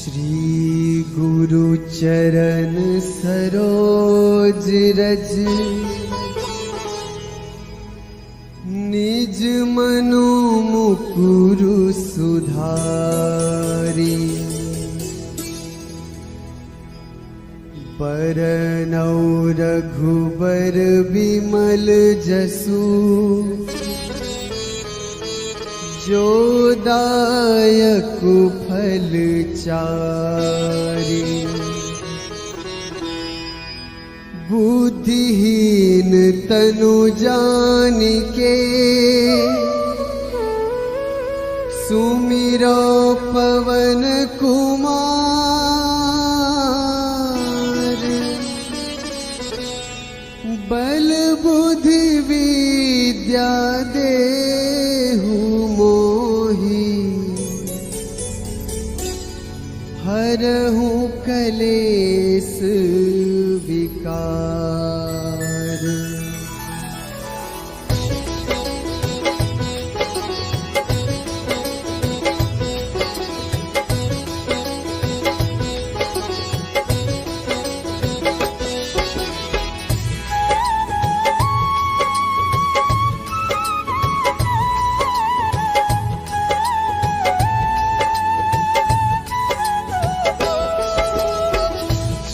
श्री गुरु चरण सरोज रज निज मनु मुकुरु सुधारी। बरनौ रघुबर बिमल जसु जो दायक फल चारि। बुद्धिहीन तनु जानिके सुमिरो पवन कुमार। बल बुद्धि विद्या देहु मोहि हरहु कलेस विकार।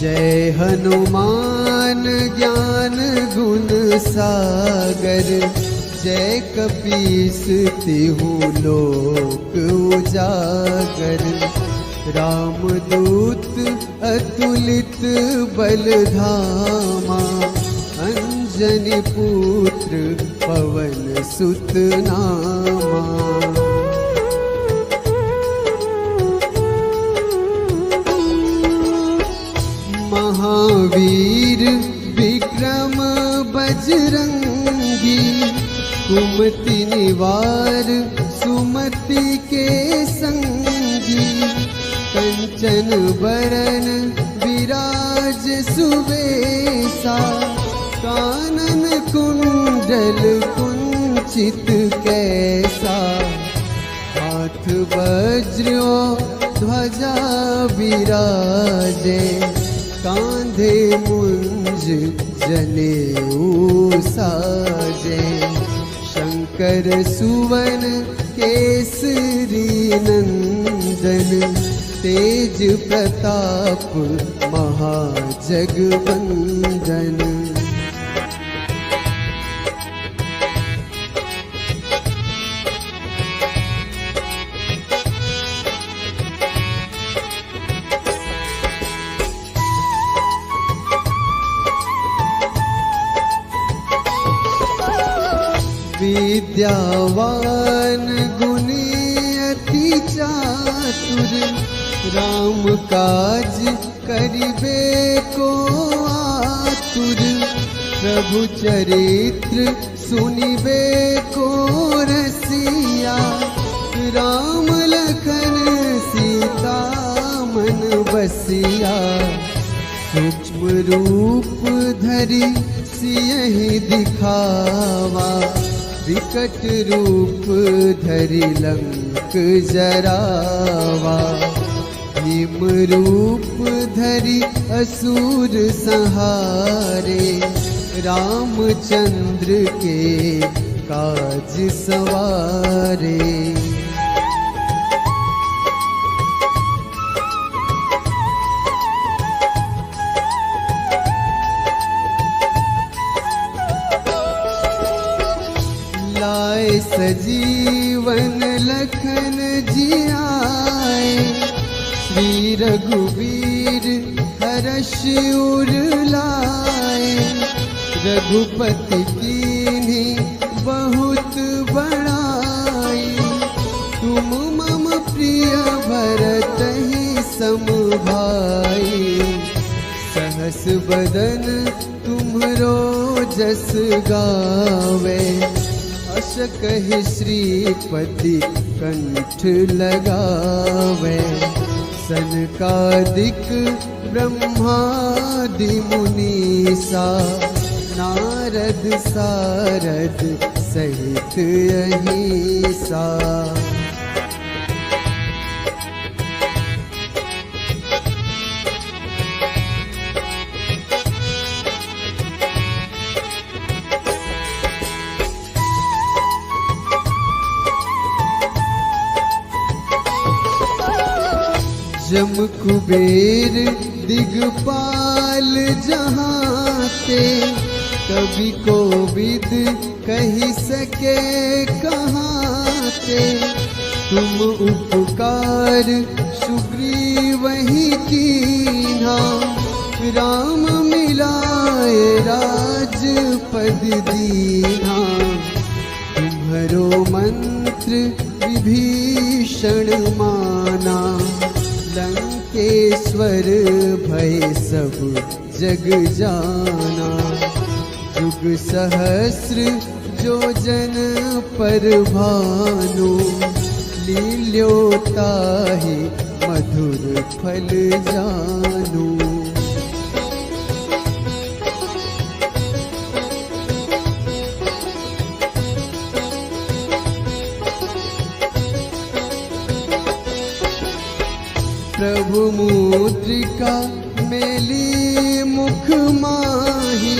जय हनुमान ज्ञान गुण सागर। जय कपीस तिहु लोक उजागर। रामदूत अतुलित बल धामा। अंजनी पुत्र पवन सुत नामा। महावीर विक्रम बजरंगी। कुमति निवार सुमति के संगी। कंचन बरन विराज सुबेसा। कानन कुंडल कुंचित कैसा। हाथ वज्र ध्वजा विराजे। कांधे मुंज जनेऊ साजे। शंकर सुवन केसरी नंदन। तेज प्रताप महाजगवंदन। विद्यावान गुणी अति चातुर। राम काज करिबे को आतुर। प्रभु चरित्र सुनिबे को रसिया। राम लखन सीता मन बसिया। सूक्ष्म रूप धरि सियहि दिखावा। विकट रूप धरि लंक जरावा। भीम रूप धरि असुर संहारे। रामचंद्र के काज सवारे। लाए सजीवन लखन जियाए। श्री रघुवीर हर्ष उर लाए। रघुपति कीन्ही बहुत बड़ाई। तुम मम प्रिय भरतहि सम भाई। सहस बदन तुम्हरो जस गावे। अस कहि श्रीपति कंठ लगावे। सनकादिक ब्रह्मादि मुनीसा। नारद सारद सहित अहिसा। जम कुबेर दिगपाल जहाँ ते, कभी कोविद कही सके कहाँ ते। तुम उपकार सुग्रीव ही कीन्हा, राम मिलाए राजपद दीन्हा। तुम्हरो मंत्र विभीषण माना, लंकेश्वर भय सब जग जाना। युग सहस्र जो जन पर भानु, लील्योताहि मधुर फल जानू। प्रभु मुद्रिका मेली मुख माही,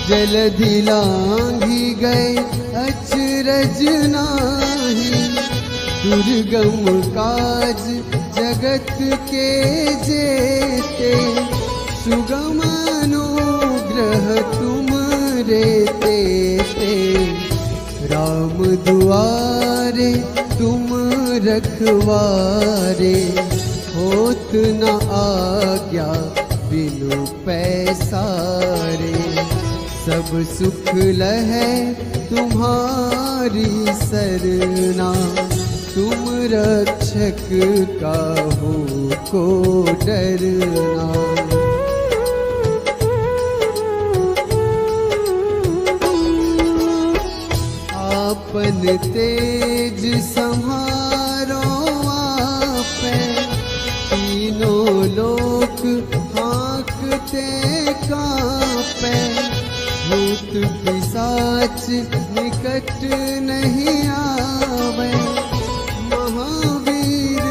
जलधि लांघी गए अचरज नाही। दुर्गम काज जगत के जेते, सुगम अनुग्रह तुम रे तेते। राम दुआरे तुम रखवारे, होत न आज्ञा बिनु पैसारे। सब सुख लहै तुम्हारी सरना, तुम रक्षक काहू को डरना। आपन तेज सम्हारो आपै, तीनों लोक हाँकते कांपै। भूत पिशाच निकट नहीं आवे, महावीर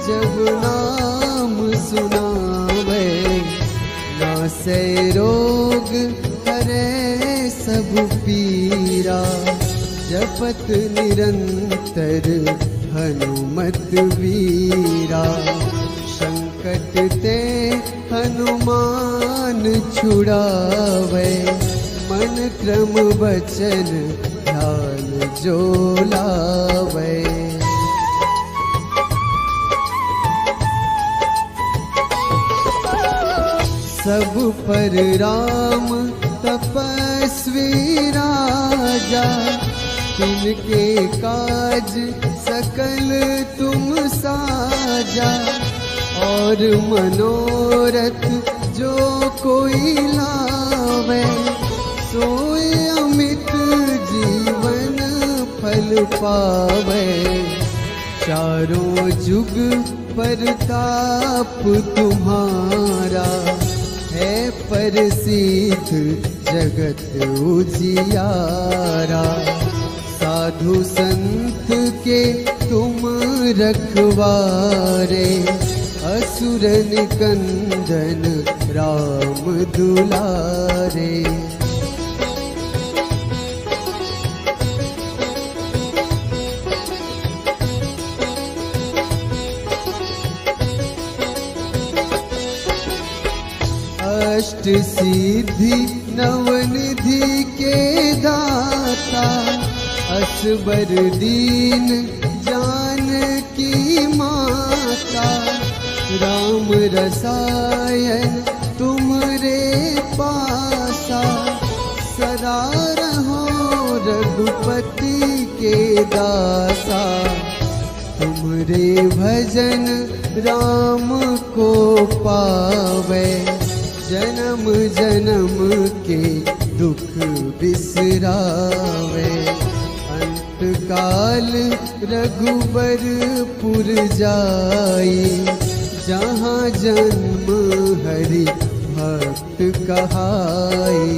जब नाम सुनावे। नासै रोग हरै सब पीरा, जपत निरंतर हनुमत वीरा। संकट ते हनुमान छुड़ावे, मन क्रम वचन ध्यान जो लावे। सब पर राम तपस्वी राजा, तिनके काज सकल तुम साजा। और मनोरथ जो कोई लावे, सोई अमित जीवन फल पावे। चारों जुग परताप तुम्हारा, है प्रसिद्ध जगत उजियारा। साधु संत के तुम रखवारे, असुर निकंदन राम दुलारे। अष्ट सिद्धि नवनिधि के दाता, असबर दीन जानकी माता। राम रसायन तुम्हरे पासा, सदा रहो रघुपति के दासा। तुम्हरे भजन राम को पावे, जन्म जन्म के दुख बिसरावे। अंत काल रघुबरपुर जाई, जहाँ जन्म हरि भक्त कहाई।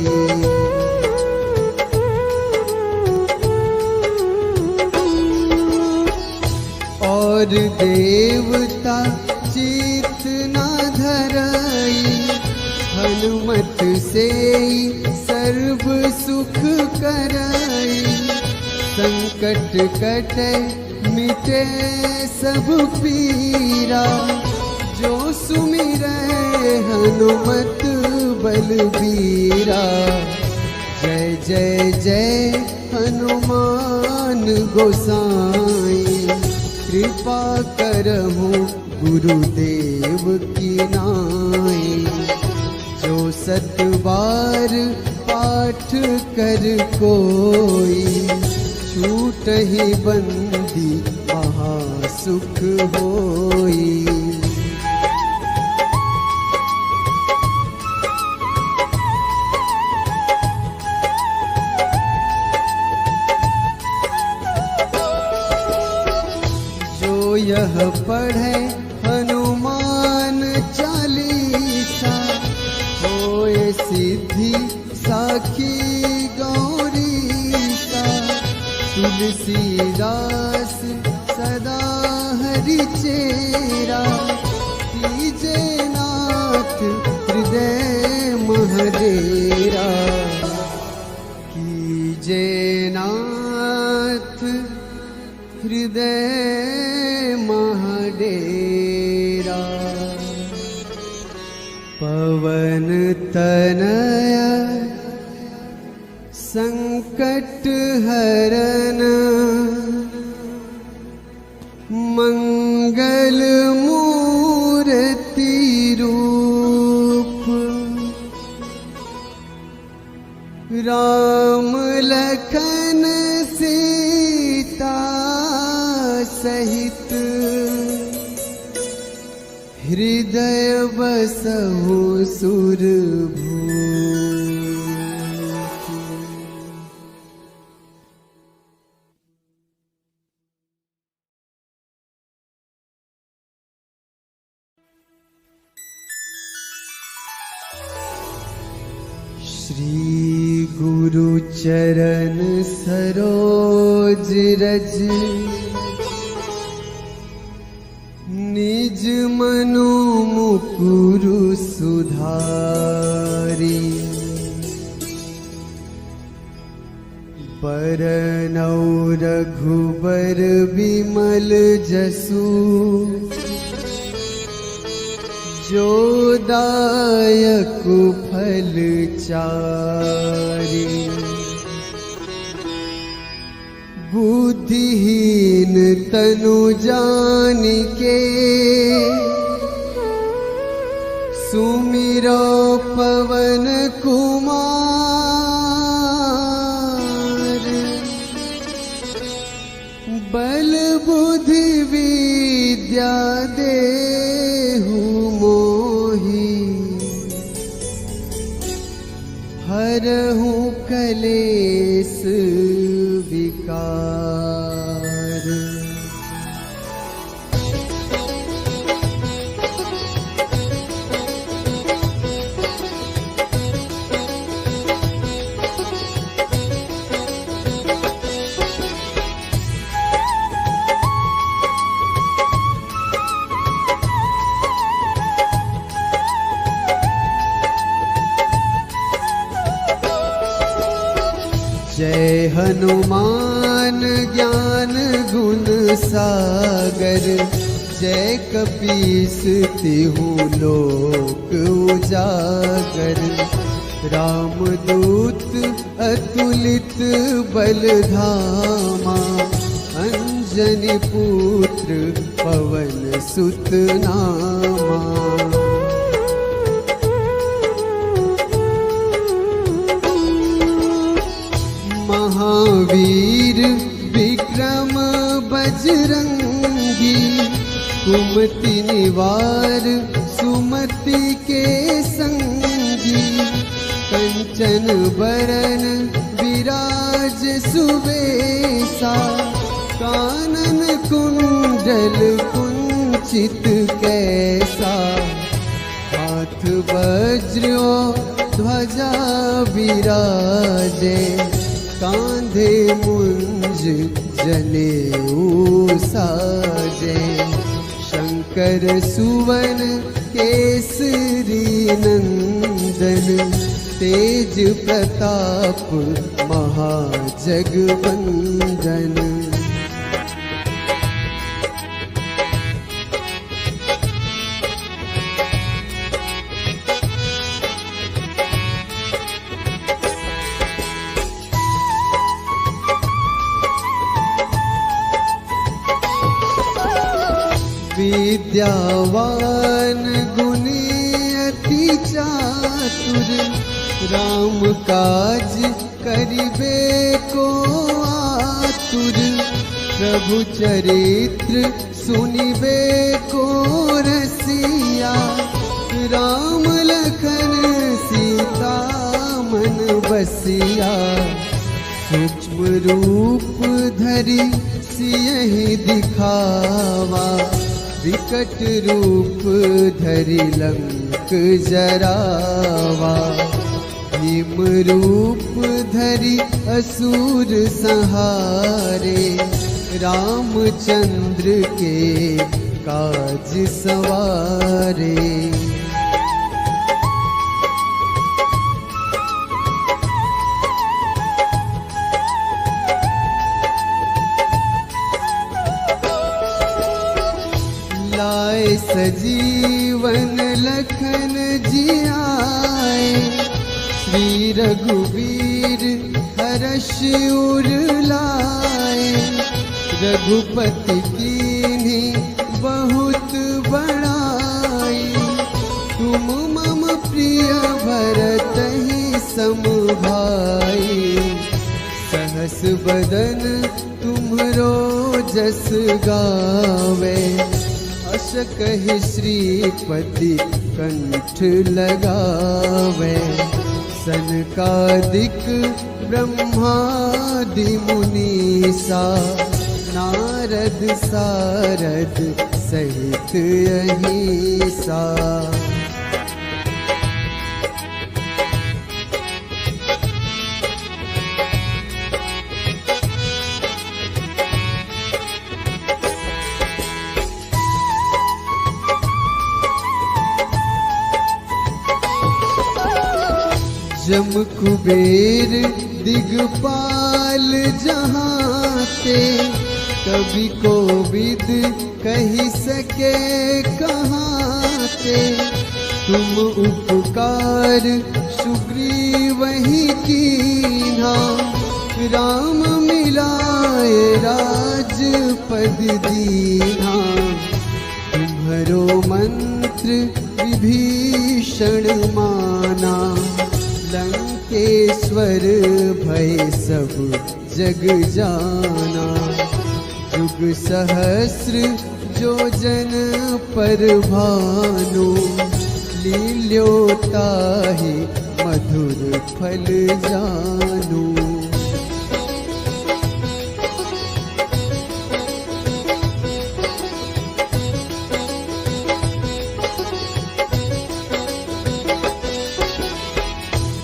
और देवता चित न धरई, हनुमत से सर्व सुख करई। संकट कटे मिटे सब पीरा, जो सुमिरै हनुमत बलबीरा। जय जय जय हनुमान गोसाई, कृपा करहु गुरुदेव की नाई। जो 7 बार पाठ कर कोई, छूटहि बंदी महासुख होई। यह पढ़े हनुमान चालीसा, होए सिद्धि साखी गौरीसा। तुलसीदास सदा हरि चेरा, कीजे नाथ हृदय महडेरा। कीजे नाथ हृदय महडेरा। पवन तनया संकट हरन, मंगल मूर्ति रूप। राम लखन सीता सहित, हृदय बसहु सुरभूप। श्री गुरु चरण सरोज रज, निज मनु मुकुरु सुधारी। बरनौ रघुबर बिमल जसु, जो दायक फल चारि। बुद्धिहीन तनु जानिके, सुमिरो पवन कुमार। बल बुद्धि विद्या देहु मोहि, हरहु कलेस विकार। जय हनुमान ज्ञान गुण सागर, जय कपीस तिहु लोक उजागर। रामदूत अतुलित बल धामा, अंजनी पुत्र पवन सुत नामा। महावीर विक्रम बजरंगी, कुमति निवार सुमति के संगी। कंचन बरन विराज सुबेसा, कानन कुंडल कुंचित कैसा। हाथ वज्र ध्वजा विराजे, कांधे मुंज जनेऊ साजे। शंकर सुवन केसरी नंदन, तेज प्रताप महाजगवंदन। विद्यावान गुणी अति चातुर, राम काज करिबे को आतुर, प्रभु चरित्र सुनिबे को रसिया, राम लखन सीता मन बसिया, सूक्ष्म रूप धरि सियहि दिखावा, विकट रूप धरि लंक जरावा, भीम रूप धरि असुर संहारे, रामचंद्र के काज सवारे। लाए सजीवन लखन जियाए, श्री रघुवीर हर्ष उर लाए, रघुपति कीन्ही बहुत बड़ाई, तुम मम प्रिय भरतहि सम भाई, सहस बदन तुम्हरो जस गावे, अस कहि श्रीपति कंठ लगावे, सनकादिक ब्रह्मादि मुनीसा, नारद सारद सहित अहिसा। जम कुबेर दिगपाल जहाते, कवि कोविद कही सके कहाते, तुम उपकार सुग्रीवहि कीन्हा, राम मिलाए राजपद दीन्हा, तुम्हरो मंत्र विभीषण माना, लंकेश्वर भय सब जग जाना, युग सहस्र जो जन पर भानु, लील्योताहि मधुर फल जानू।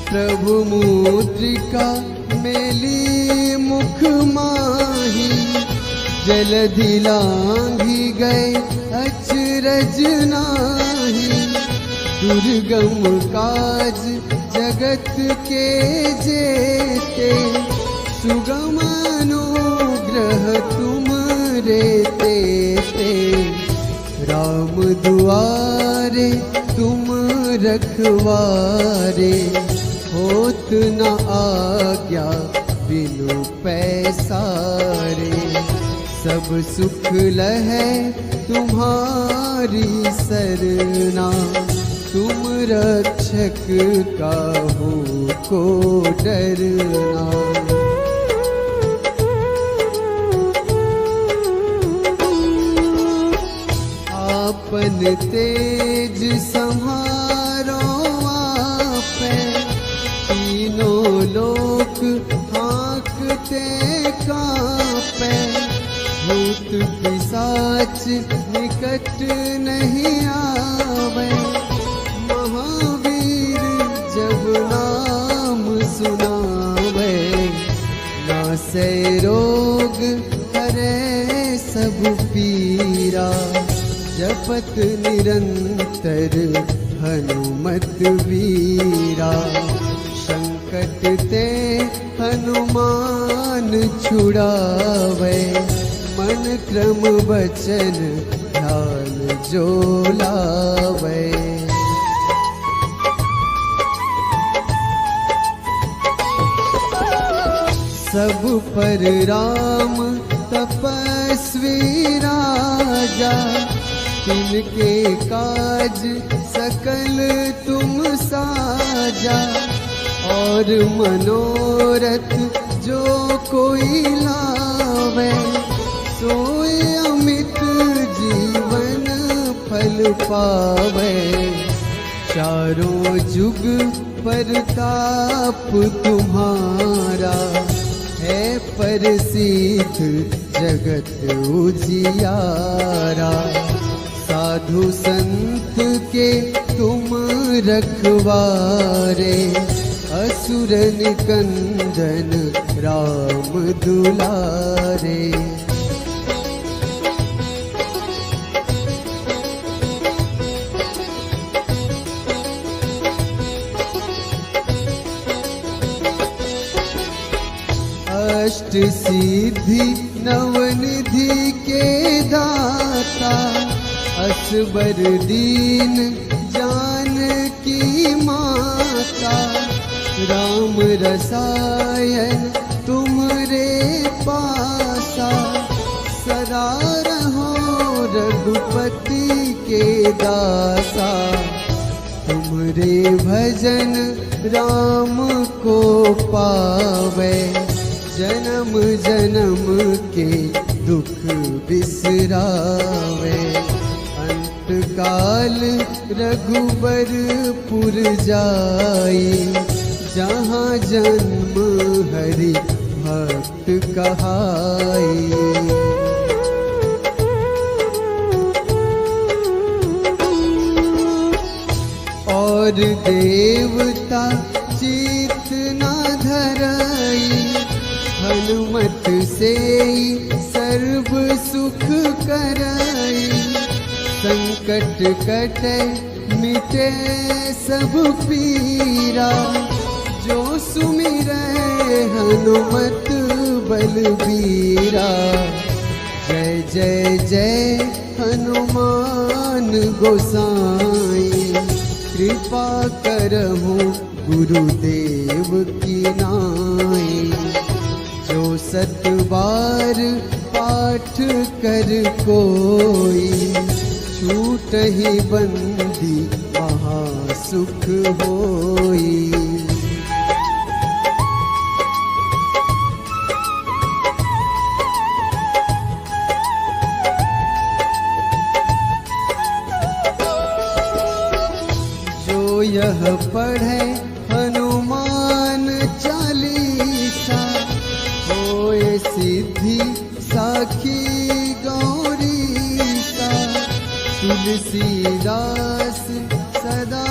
प्रभु मुद्रिका मेली मुख माही, जलधि लांघि गए अचरज नाही, दुर्गम काज जगत के जेते, सुगम अनुग्रह तुम रे तेते, राम दुआरे तुम रखवारे, होत न आज्ञा बिनु पैसारे, सब सुख लहै तुम्हारी सरना, तुम रक्षक काहू को डरना। आपन तेज सम्हारो आपै, तीनों लोक हाँकते कांपै, भूत पिशाच निकट नहीं आवे, महावीर जब नाम सुनावे, नासै रोग हरै सब पीरा, जपत निरंतर हनुमत वीरा, संकट ते हनुमान छुड़ावे, मन क्रम वचन ध्यान जो लावे। सब पर राम तपस्वी राजा, तिनके काज सकल तुम साजा, और मनोरथ जो कोई लावे, सोए अमित जीवन फल पावे। चारों जुग परताप तुम्हारा, है प्रसिद्ध जगत उजियारा। साधु संत के तुम रखवारे, असुर निकंदन राम दुलारे। अष्ट सिद्धि नवनिधि के दाता, असबर दीन जानकी माता। राम रसायन तुमरे पासा, सदा रहो रघुपति के दासा। तुमरे भजन राम को पावे, जन्म जन्म के दुख बिसरावे। अंत काल रघुबरपुर जाई, जहाँ जन्म हरि भक्त कहाई। और देवता चित न धरई, हनुमत से सर्व सुख करई। संकट कटे मिटे सब पीरा, जो सुमिरै हनुमत बलबीरा। जय जय जय हनुमान गोसाई, कृपा करहु गुरुदेव की नाई। जो सत बार पाठ कर कोई, छूटहि बंदी महासुख होई। जो यह पढ़े हनुमान चालीसा, होए सिद्धि साखी गौरीसा। तुलसीदास सदा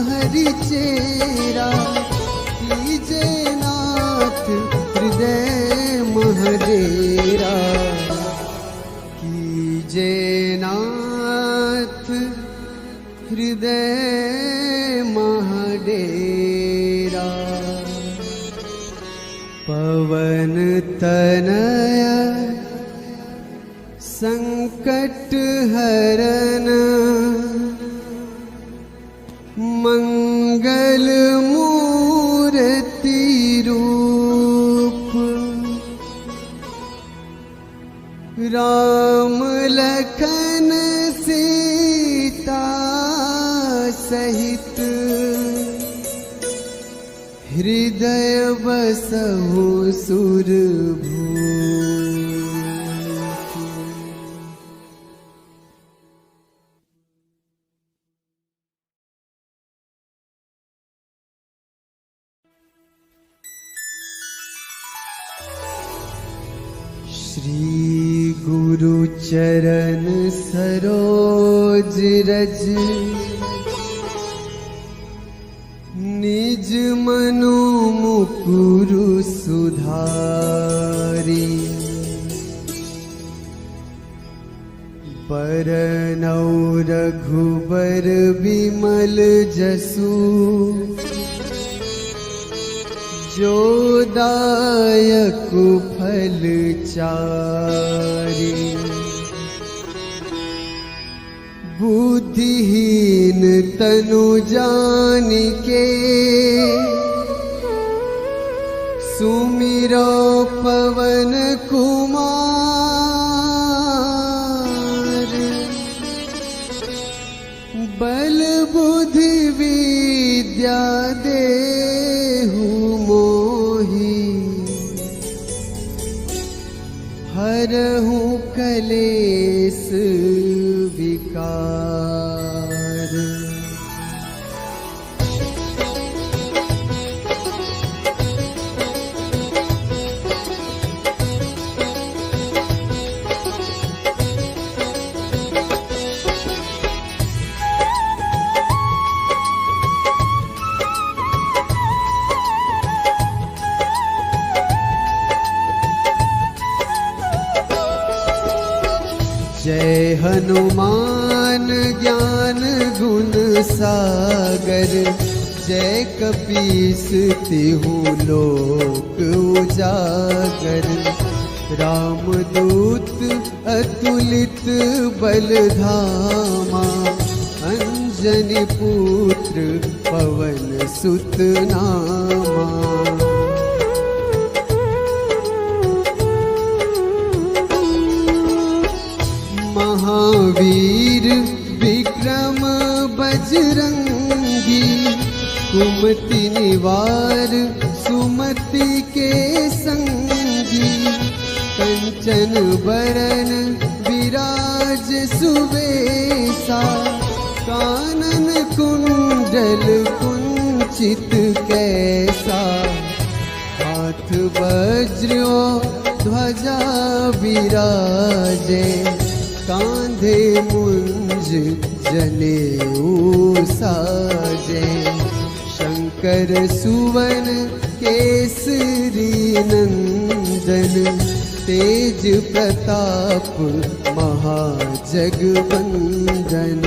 हरि चेरा, कीजे नाथ हृदय महडेरा। कीजे नाथ हृदय महडेरा। पवन तनया संकट हरन, मंगल मूर्ति रूप। राम लखन सीता सहित, हृदय बसहु सुरभूप। श्री गुरु चरण सरोज रज, निज मनु मुकुरु सुधारी। बरनौ रघुबर बिमल जसु, जो दायक फल चारि। बुद्धिहीन तनु जानिके, सुमिरो पवन कुमार। कलेस विकार। जय हनुमान ज्ञान गुण सागर, जय कपीस तिहु लोक उजागर। रामदूत अतुलित बल धामा, अंजनी पुत्र पवन सुत नामा। महावीर विक्रम बजरंगी, कुमति निवार सुमति के संगी। कंचन बरन विराज सुबेसा, कानन कुंडल कुंचित कैसा। हाथ वज्र ध्वजा विराजे, कांधे मुंज जनेऊ साजे। शंकर सुवन केसरी नंदन, तेज प्रताप महाजगवंदन।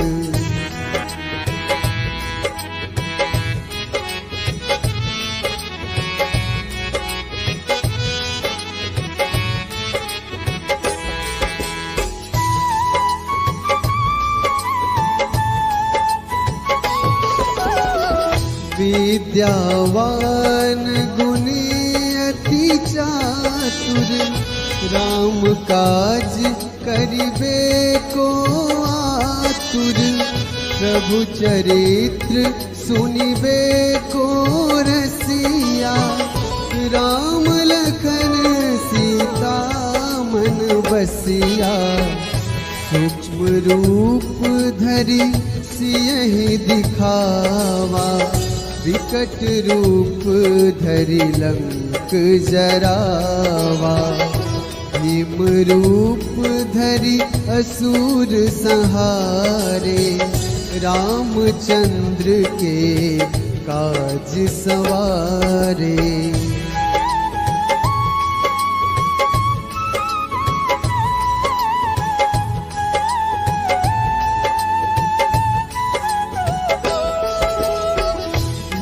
विद्यावान गुणी अति चातुर, राम काज करिबे को आतुर। प्रभु चरित्र सुनिबे को रसिया, राम लखन सीता मन बसिया। सूक्ष्म रूप धरि सियहि दिखावा, विकट रूप धरि लंक जरावा। भीम रूप धरि असुर संहारे, रामचंद्र के काज सवारे।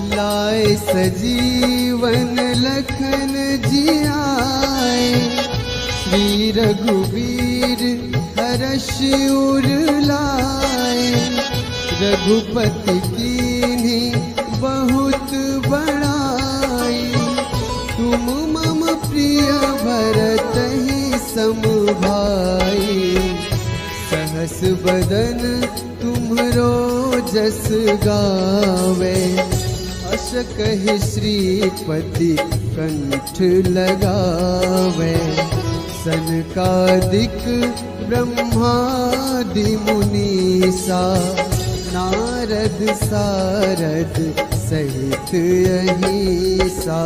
लाए सजीवन लखन जियाए, श्री रघुवीर हर्ष उर लाए। रघुपति कीन्ही बहुत बड़ाई, तुम मम प्रिय भरतहि सम भाई। सहस बदन तुम्हरो जस गावे, अस कहि श्रीपति कंठ लगावे। सनकादिक ब्रह्मादि मुनीसा, नारद सारद सहित अहिसा।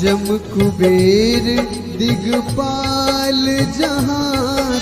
जम कुबेर दिगपाल जहां,